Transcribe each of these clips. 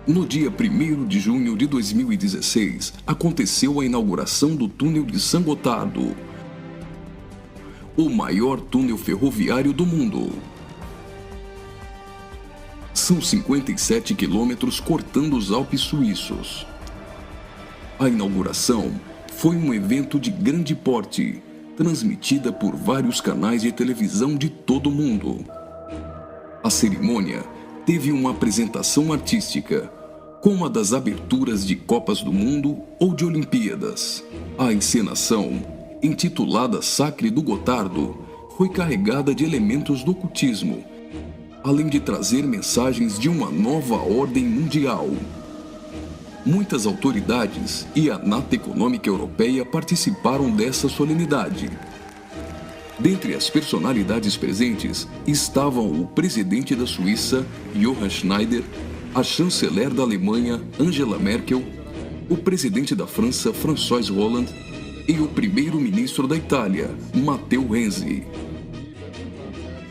No dia 1º de junho de 2016, aconteceu a inauguração do túnel de San Gotardo, o maior túnel ferroviário do mundo. São 57 quilômetros cortando os Alpes suíços. A inauguração foi um evento de grande porte, transmitida por vários canais de televisão de todo o mundo. A cerimônia teve uma apresentação artística, como a das aberturas de Copas do Mundo ou de Olimpíadas. A encenação, intitulada Sacre do Gotardo, foi carregada de elementos do ocultismo, além de trazer mensagens de uma nova ordem mundial. Muitas autoridades e a Nata Econômica Europeia participaram dessa solenidade. Dentre as personalidades presentes estavam o presidente da Suíça, Johann Schneider, a chanceler da Alemanha, Angela Merkel, o presidente da França, François Hollande, e o primeiro-ministro da Itália, Matteo Renzi.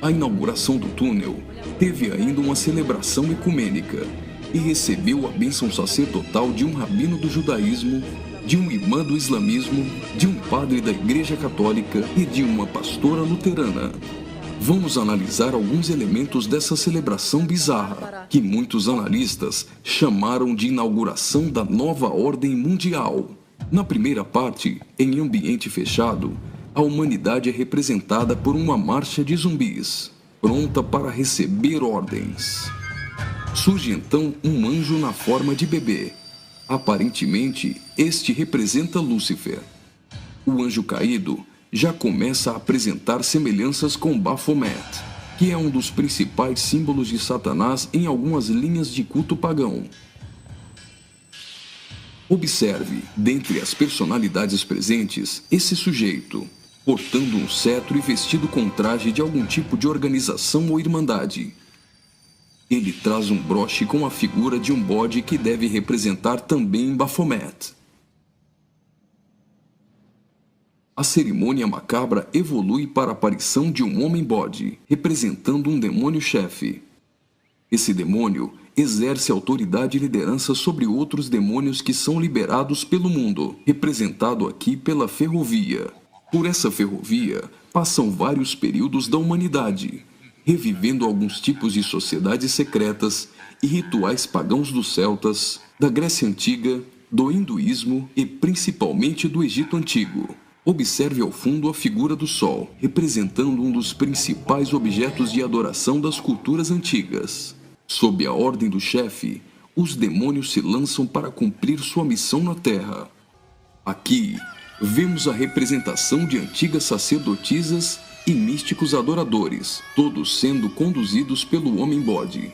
A inauguração do túnel teve ainda uma celebração ecumênica e recebeu a bênção sacerdotal de um rabino do judaísmo, de um imã do islamismo, de um padre da Igreja Católica e de uma pastora luterana. Vamos analisar alguns elementos dessa celebração bizarra, que muitos analistas chamaram de inauguração da nova ordem mundial. Na primeira parte, em ambiente fechado, a humanidade é representada por uma marcha de zumbis, pronta para receber ordens. Surge então um anjo na forma de bebê. Aparentemente, este representa Lúcifer. O anjo caído já começa a apresentar semelhanças com Baphomet, que é um dos principais símbolos de Satanás em algumas linhas de culto pagão. Observe, dentre as personalidades presentes, esse sujeito, portando um cetro e vestido com traje de algum tipo de organização ou irmandade. Ele traz um broche com a figura de um bode que deve representar também Baphomet. A cerimônia macabra evolui para a aparição de um homem-bode, representando um demônio-chefe. Esse demônio exerce autoridade e liderança sobre outros demônios que são liberados pelo mundo, representado aqui pela ferrovia. Por essa ferrovia, passam vários períodos da humanidade, revivendo alguns tipos de sociedades secretas e rituais pagãos dos celtas, da Grécia Antiga, do hinduísmo e principalmente do Egito Antigo. Observe ao fundo a figura do Sol, representando um dos principais objetos de adoração das culturas antigas. Sob a ordem do chefe, os demônios se lançam para cumprir sua missão na Terra. Aqui, vemos a representação de antigas sacerdotisas e místicos adoradores, todos sendo conduzidos pelo homem-bode.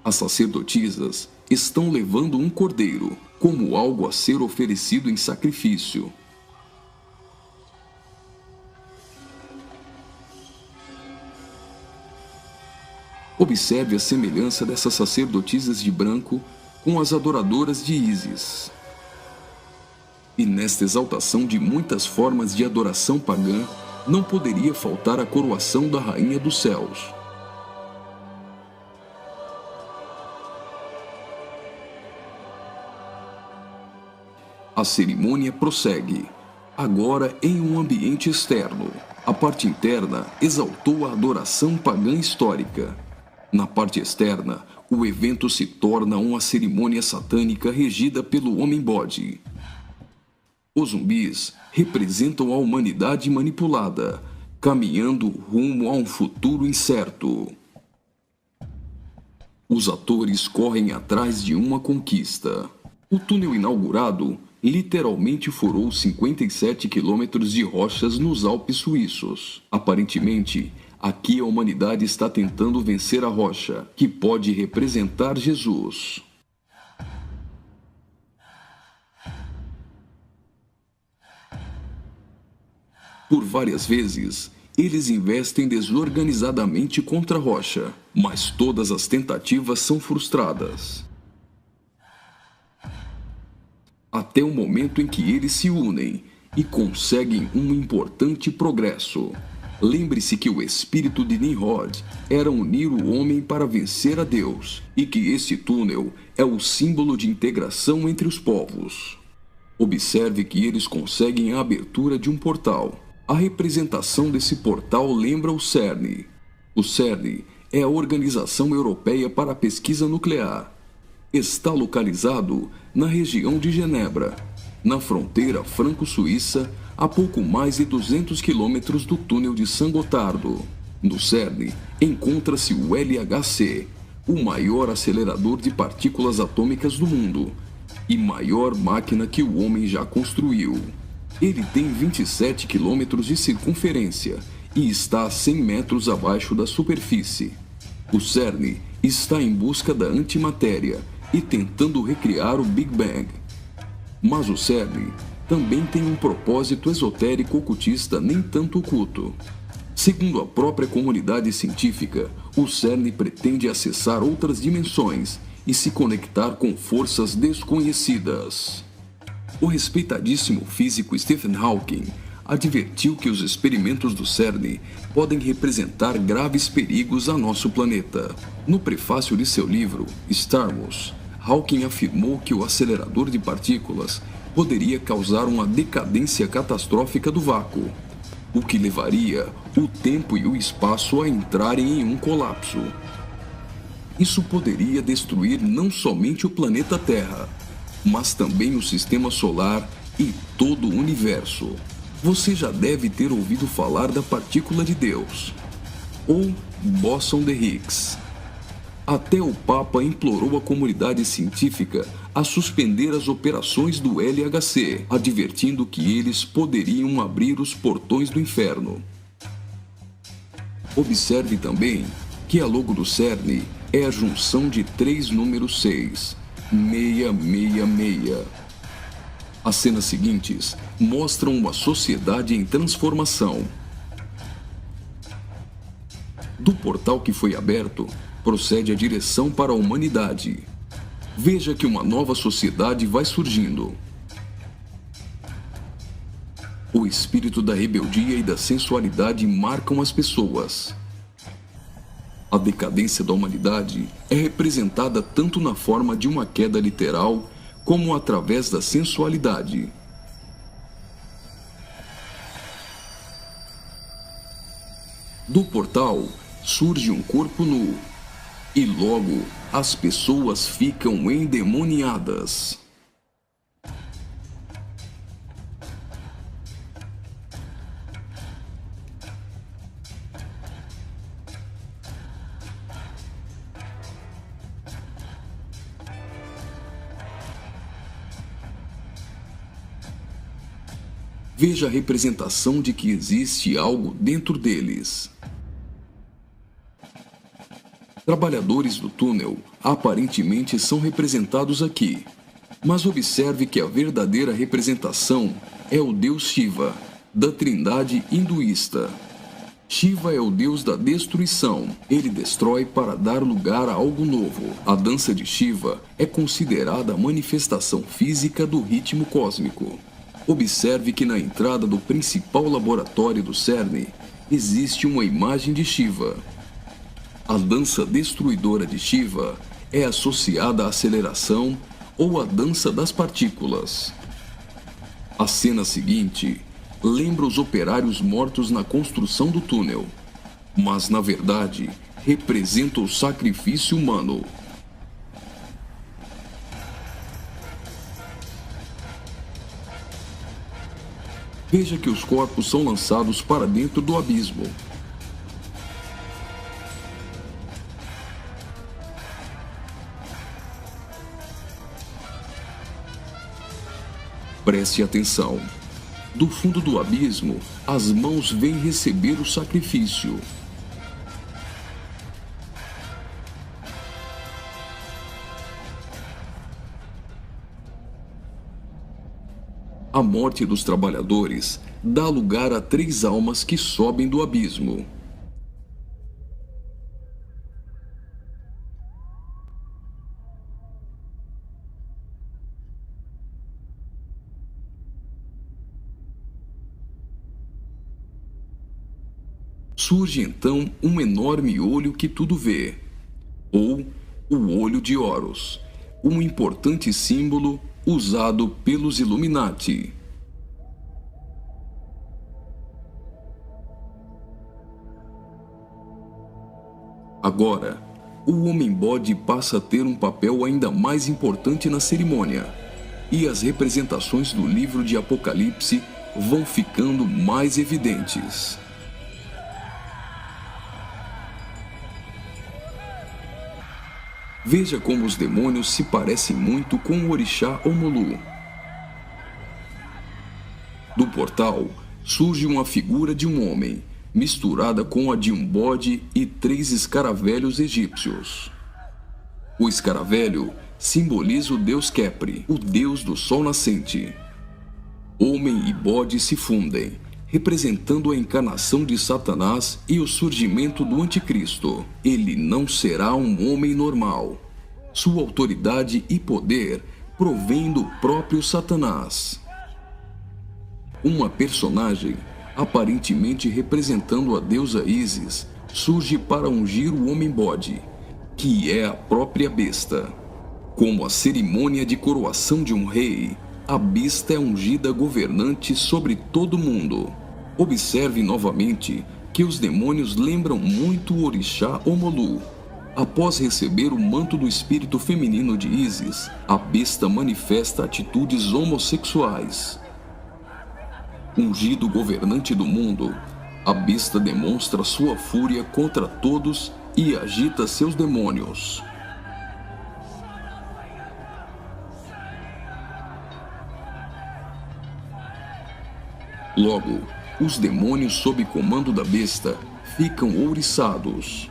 As sacerdotisas estão levando um cordeiro, como algo a ser oferecido em sacrifício. Observe a semelhança dessas sacerdotisas de branco com as adoradoras de Ísis. E nesta exaltação de muitas formas de adoração pagã, não poderia faltar a coroação da Rainha dos Céus. A cerimônia prossegue, agora em um ambiente externo. A parte interna exaltou a adoração pagã histórica. Na parte externa, o evento se torna uma cerimônia satânica regida pelo homem-bode. Os zumbis representam a humanidade manipulada, caminhando rumo a um futuro incerto. Os atores correm atrás de uma conquista. O túnel inaugurado literalmente furou 57 quilômetros de rochas nos Alpes suíços. Aparentemente, aqui a humanidade está tentando vencer a rocha, que pode representar Jesus. Por várias vezes, eles investem desorganizadamente contra a rocha, mas todas as tentativas são frustradas. Até o momento em que eles se unem e conseguem um importante progresso. Lembre-se que o espírito de Nimrod era unir o homem para vencer a Deus, e que este túnel é o símbolo de integração entre os povos. Observe que eles conseguem a abertura de um portal. A representação desse portal lembra o CERN. O CERN é a Organização Europeia para a Pesquisa Nuclear. Está localizado na região de Genebra, na fronteira franco-suíça, a pouco mais de 200 quilômetros do túnel de Saint-Gothard. No CERN, encontra-se o LHC, o maior acelerador de partículas atômicas do mundo e maior máquina que o homem já construiu. Ele tem 27 quilômetros de circunferência e está a 100 metros abaixo da superfície. O CERN está em busca da antimatéria e tentando recriar o Big Bang. Mas o CERN também tem um propósito esotérico ocultista nem tanto oculto. Segundo a própria comunidade científica, o CERN pretende acessar outras dimensões e se conectar com forças desconhecidas. O respeitadíssimo físico Stephen Hawking advertiu que os experimentos do CERN podem representar graves perigos a nosso planeta. No prefácio de seu livro, Stardust, Hawking afirmou que o acelerador de partículas poderia causar uma decadência catastrófica do vácuo, o que levaria o tempo e o espaço a entrarem em um colapso. Isso poderia destruir não somente o planeta Terra, mas também o sistema solar e todo o universo. Você já deve ter ouvido falar da partícula de Deus, ou bóson de Higgs. Até o Papa implorou à comunidade científica a suspender as operações do LHC, advertindo que eles poderiam abrir os portões do inferno. Observe também que a logo do CERN é a junção de 3 números 6, 666. As cenas seguintes mostram uma sociedade em transformação. Do portal que foi aberto, procede a direção para a humanidade. Veja que uma nova sociedade vai surgindo. O espírito da rebeldia e da sensualidade marcam as pessoas. A decadência da humanidade é representada tanto na forma de uma queda literal, como através da sensualidade. Do portal surge um corpo nu, e logo as pessoas ficam endemoniadas. Veja a representação de que existe algo dentro deles. Trabalhadores do túnel aparentemente são representados aqui, mas observe que a verdadeira representação é o deus Shiva, da trindade hinduísta. Shiva é o deus da destruição. Ele destrói para dar lugar a algo novo. A dança de Shiva é considerada a manifestação física do ritmo cósmico. Observe que na entrada do principal laboratório do CERN existe uma imagem de Shiva. A dança destruidora de Shiva é associada à aceleração ou à dança das partículas. A cena seguinte lembra os operários mortos na construção do túnel, mas na verdade representa o sacrifício humano. Veja que os corpos são lançados para dentro do abismo. Preste atenção. Do fundo do abismo, as mãos vêm receber o sacrifício. A morte dos trabalhadores dá lugar a 3 almas que sobem do abismo. surge então um enorme olho que tudo vê, ou o Olho de Horus, um importante símbolo usado pelos Illuminati. Agora, o Homem-Bode passa a ter um papel ainda mais importante na cerimônia, e as representações do livro de Apocalipse vão ficando mais evidentes. Veja como os demônios se parecem muito com o orixá Omolu. Do portal surge uma figura de um homem, misturada com a de um bode e 3 escaravelhos egípcios. O escaravelho simboliza o deus Khepri, o deus do sol nascente. Homem e bode se fundem, representando a encarnação de Satanás e o surgimento do Anticristo. Ele não será um homem normal. Sua autoridade e poder provém do próprio Satanás. Uma personagem, aparentemente representando a deusa Ísis, surge para ungir o Homem-Bode, que é a própria besta. Como a cerimônia de coroação de um rei, a besta é ungida governante sobre todo mundo. Observe novamente que os demônios lembram muito o orixá Omolu. Após receber o manto do espírito feminino de Ísis, a besta manifesta atitudes homossexuais. Ungido governante do mundo, a besta demonstra sua fúria contra todos e agita seus demônios. Logo, os demônios sob comando da besta ficam ouriçados.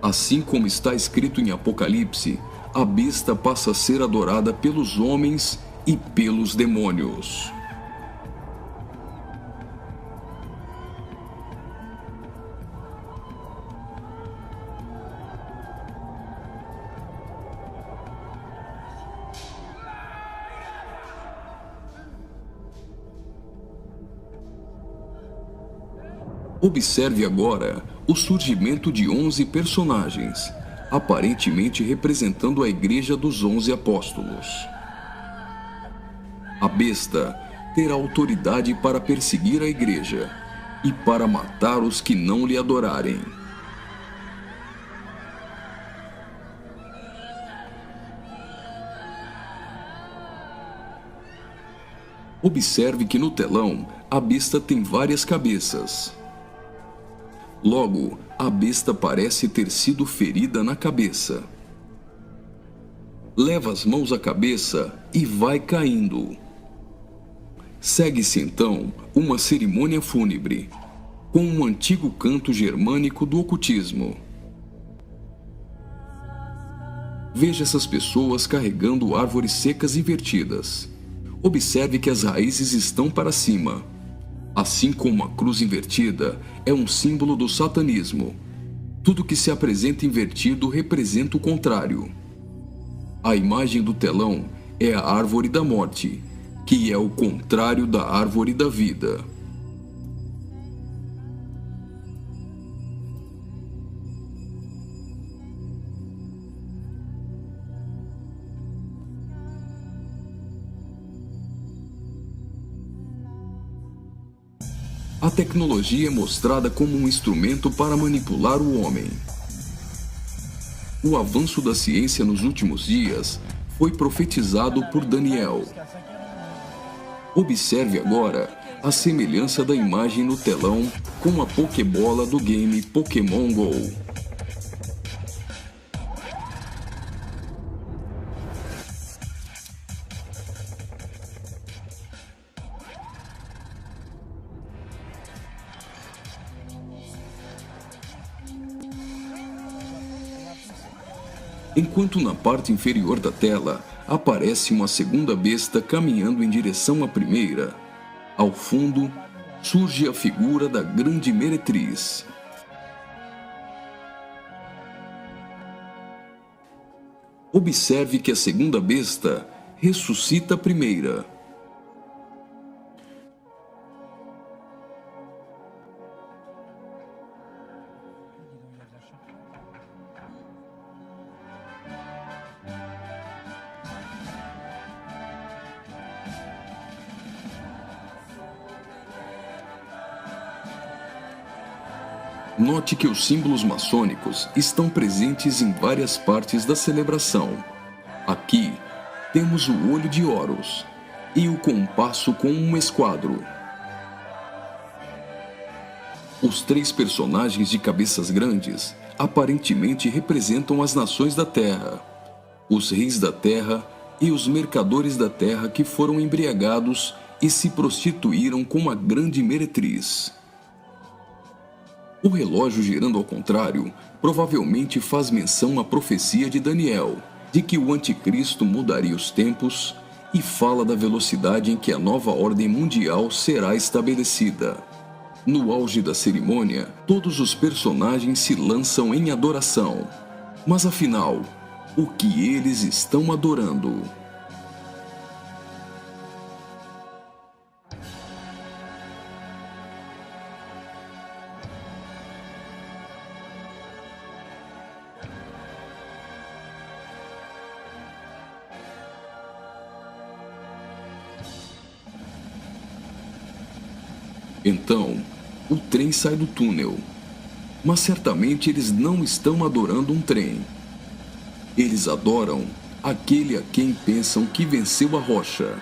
Assim como está escrito em Apocalipse, a besta passa a ser adorada pelos homens e pelos demônios. Observe agora o surgimento de 11 personagens, aparentemente representando a Igreja dos 11 Apóstolos. A besta terá autoridade para perseguir a Igreja e para matar os que não lhe adorarem. Observe que no telão a besta tem várias cabeças. Logo, a besta parece ter sido ferida na cabeça. Leva as mãos à cabeça e vai caindo. Segue-se então uma cerimônia fúnebre, com um antigo canto germânico do ocultismo. Veja essas pessoas carregando árvores secas invertidas. Observe que as raízes estão para cima. Assim como a cruz invertida é um símbolo do satanismo, tudo que se apresenta invertido representa o contrário. A imagem do telão é a árvore da morte, que é o contrário da árvore da vida. A tecnologia é mostrada como um instrumento para manipular o homem. O avanço da ciência nos últimos dias foi profetizado por Daniel. Observe agora a semelhança da imagem no telão com a Pokébola do game Pokémon GO. Enquanto na parte inferior da tela aparece uma segunda besta caminhando em direção à primeira, ao fundo surge a figura da Grande Meretriz. Observe que a segunda besta ressuscita a primeira. Note que os símbolos maçônicos estão presentes em várias partes da celebração. Aqui, temos o olho de Horus e o compasso com um esquadro. Os 3 personagens de cabeças grandes aparentemente representam as nações da Terra, os reis da Terra e os mercadores da Terra que foram embriagados e se prostituíram com uma grande meretriz. O relógio girando ao contrário provavelmente faz menção à profecia de Daniel, de que o anticristo mudaria os tempos, e fala da velocidade em que a nova ordem mundial será estabelecida. No auge da cerimônia, todos os personagens se lançam em adoração. Mas afinal, o que eles estão adorando? Então, o trem sai do túnel. Mas certamente eles não estão adorando um trem. Eles adoram aquele a quem pensam que venceu a rocha.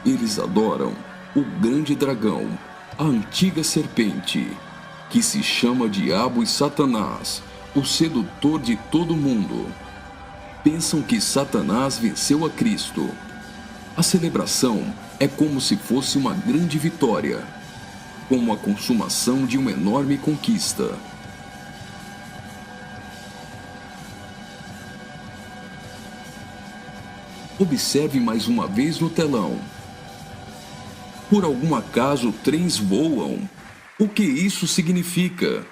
Eles adoram o grande dragão, a antiga serpente, que se chama Diabo e Satanás, o sedutor de todo mundo. Pensam que Satanás venceu a Cristo. A celebração é como se fosse uma grande vitória, como a consumação de uma enorme conquista. Observe mais uma vez no telão. Por algum acaso, trens voam? O que isso significa?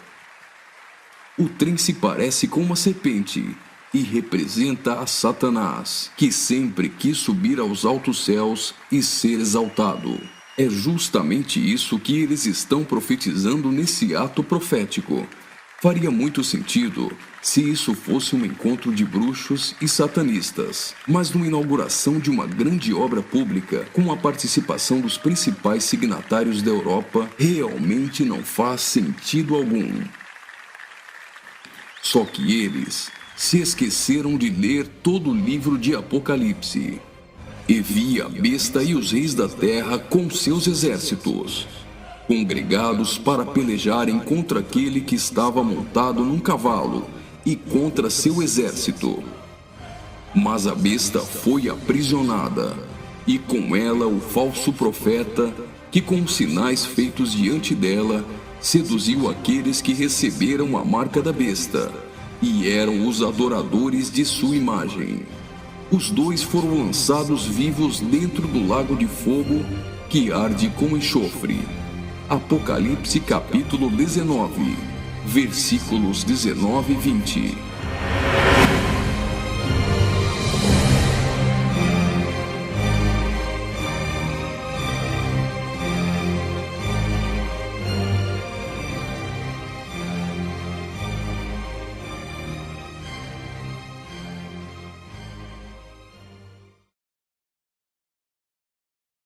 O trem se parece com uma serpente e representa a Satanás, que sempre quis subir aos altos céus e ser exaltado. É justamente isso que eles estão profetizando nesse ato profético. Faria muito sentido se isso fosse um encontro de bruxos e satanistas, mas numa inauguração de uma grande obra pública com a participação dos principais signatários da Europa, realmente não faz sentido algum. Só que eles se esqueceram de ler todo o livro de Apocalipse. E vi a besta e os reis da terra com seus exércitos, congregados para pelejarem contra aquele que estava montado num cavalo e contra seu exército. Mas a besta foi aprisionada, e com ela o falso profeta, que com os sinais feitos diante dela, seduziu aqueles que receberam a marca da besta, e eram os adoradores de sua imagem. Os 2 foram lançados vivos dentro do lago de fogo que arde com enxofre. Apocalipse capítulo 19, versículos 19 e 20.